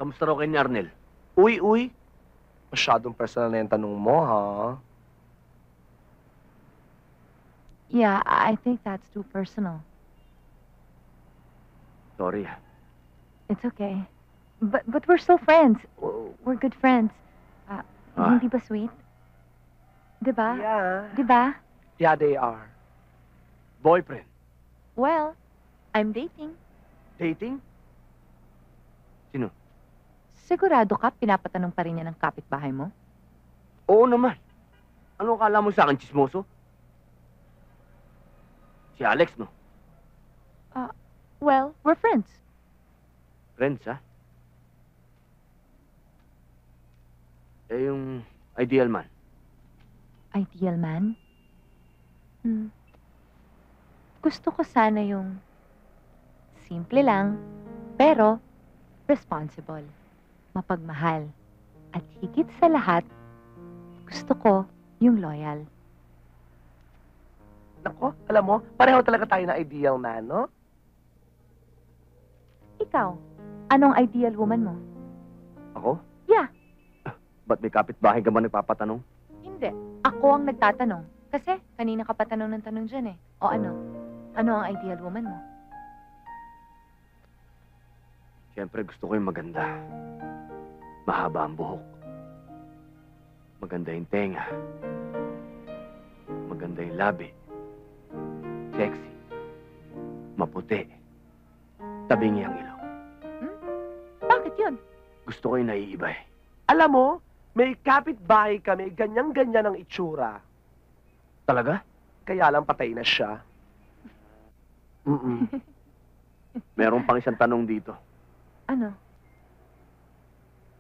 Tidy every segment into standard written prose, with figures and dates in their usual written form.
Kamusta raw kay ni Arnel? Uy. Masyadong personal na yung tanong mo, ha? Yeah, I think that's too personal. Sorry. It's okay. But we're still friends. We're good friends. Hindi ba sweet? Diba? Yeah. Diba? Yeah, they are. Boyfriend? Well, I'm dating. Dating? Sino? Sigurado ka, pinapatanong pa rin niya ng kapitbahay mo? Oo naman. Ano akala mo sa akin, chismoso? Si Alex, no? Well, we're friends. Friends, ha? Eh, yung ideal man. Ideal man? Gusto ko sana yung simple lang, pero responsible, mapagmahal, at higit sa lahat, gusto ko yung loyal. Nako, alam mo, pareho talaga tayo na ideal man, no? Ikaw, anong ideal woman mo? Ako? Yeah. Ba't may kapitbahay ka ba nagpapatanong? Hindi. Ako ang nagtatanong. Kasi kanina ka pa tanong ng tanong dyan eh. O ano? Ano ang ideal woman mo? Siyempre gusto ko yung maganda. Mahaba ang buhok. Maganda yung tenga. Maganda yung labi. Sexy. Maputi. Tabingi ang ilong. Bakit yun? Gusto ko yung naiiba eh. Alam mo, may kapitbahay kami, ganyan-ganyan ang itsura. Talaga? Kaya lang patay na siya. Meron pang isang tanong dito. Ano?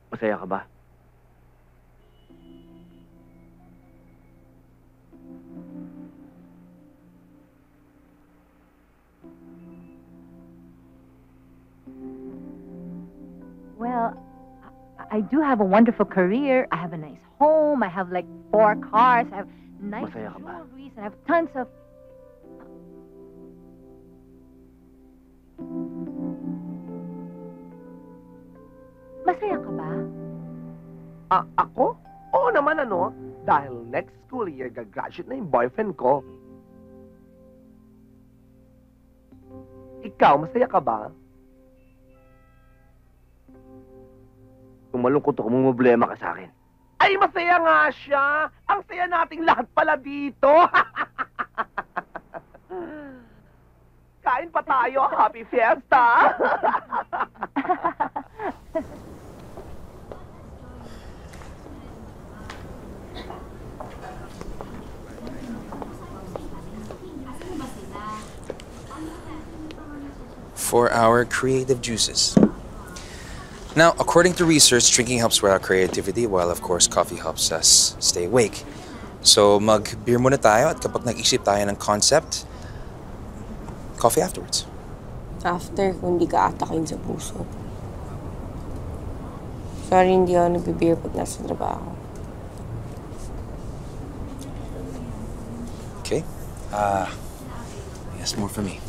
Masaya ka ba? Well, I do have a wonderful career. I have a nice home. I have like 4 cars. I have nice Masaya ka ba? jewelries. I have tons of... Masaya ka ba? Ako? Oo naman, ano? Dahil next school year, gagraduate na yung boyfriend ko. Ikaw, masaya ka ba? Kung malungkot ako, problema ka sa akin. Ay, masaya nga siya! Ang saya nating lahat pala dito! Kain pa tayo! Happy Fiesta! For our creative juices. Now, according to research, drinking helps with our creativity, while of course, coffee helps us stay awake. So, mag-beer muna tayo at kapag nag-isip tayo ng concept, coffee afterwards. After, kung hindi ka atakin sa puso. Sorry, hindi ako nag-beer pag nasa trabaho. Okay? Yes, more for me.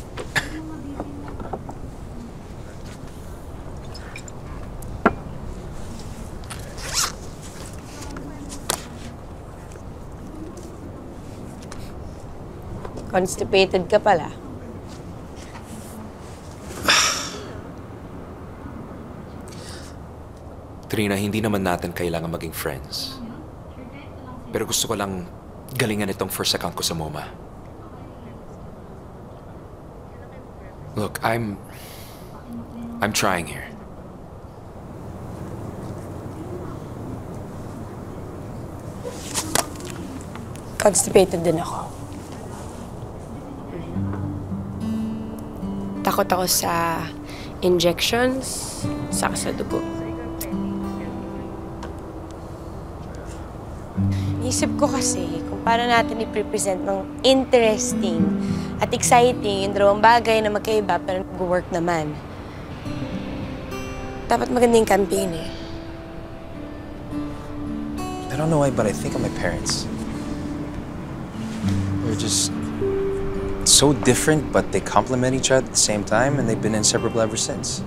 Constipated ka pala. Trina, hindi naman natin kailangan maging friends. Pero gusto ko lang galingan itong first account ko sa MoMA. Look, I'm trying here. Constipated din ako. Takot ako sa injections, saka sa dugo. Isip ko kasi kung paano natin i-present ng interesting at exciting yung dalawang bagay na magkaiba pero nag-work naman. Dapat magandang campaign eh. I don't know why, but I think of my parents. They're just so different, but they complement each other at the same time, and they've been inseparable ever since.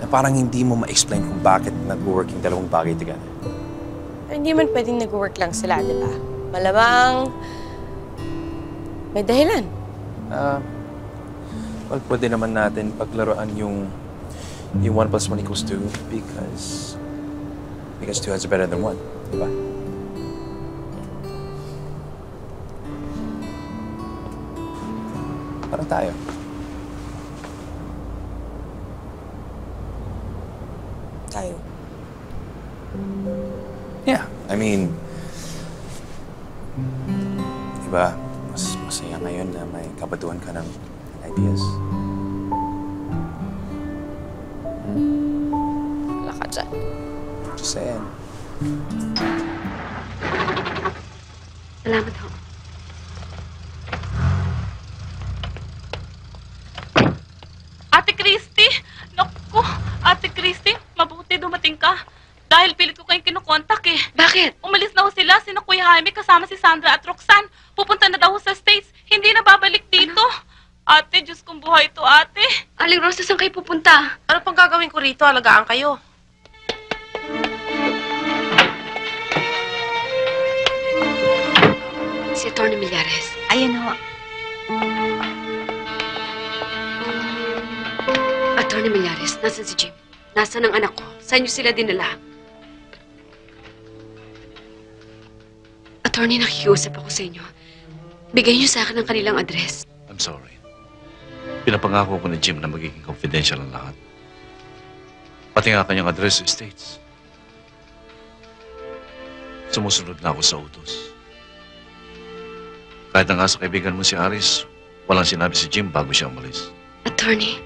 na parang hindi mo ma-explain kung bakit nag-work yung dalawang bagay together. Pero hindi man pwedeng nag-work lang sila, di ba? Malamang may dahilan. Well, pwede naman natin paglaruan yung 1 plus 1 equals 2 because 2 is better than 1, di ba? Parang tayo. Tayo. Yeah, I mean, diba, mas masaya ngayon na may kabatuan ka ng ideas. Wala ka dyan. Just saying. Salamat ho. Ate Christy! Naku! Ate Christy, mabuti dumating ka. Dahil pilit ko kayong kinukontak eh. Bakit? Umalis na ho sila, sina Kuya Jaime kasama si Sandra at Roxanne. Pupunta na daw ho sa States. Hindi na babalik dito. Ate, Diyos kong buhay to, ate. Aling Rosa, saan kayo pupunta? Ano pang gagawin ko rito? Alagaan kayo. Si Atty. Millares. Ayun ho. Atty. Millares, nasan si Jim? Nasaan ang anak ko? Saan niyo sila dinala? Attorney, nakikiusap ako sa inyo. Bigay niyo sa akin ang kanilang address. I'm sorry. Pinapangako ko ni Jim na magiging confidential ang lahat. Pati nga kanyang address sa States. Sumusunod na ako sa utos. Kahit na nga sa kaibigan mo si Aris, walang sinabi si Jim bago siya umalis. Attorney,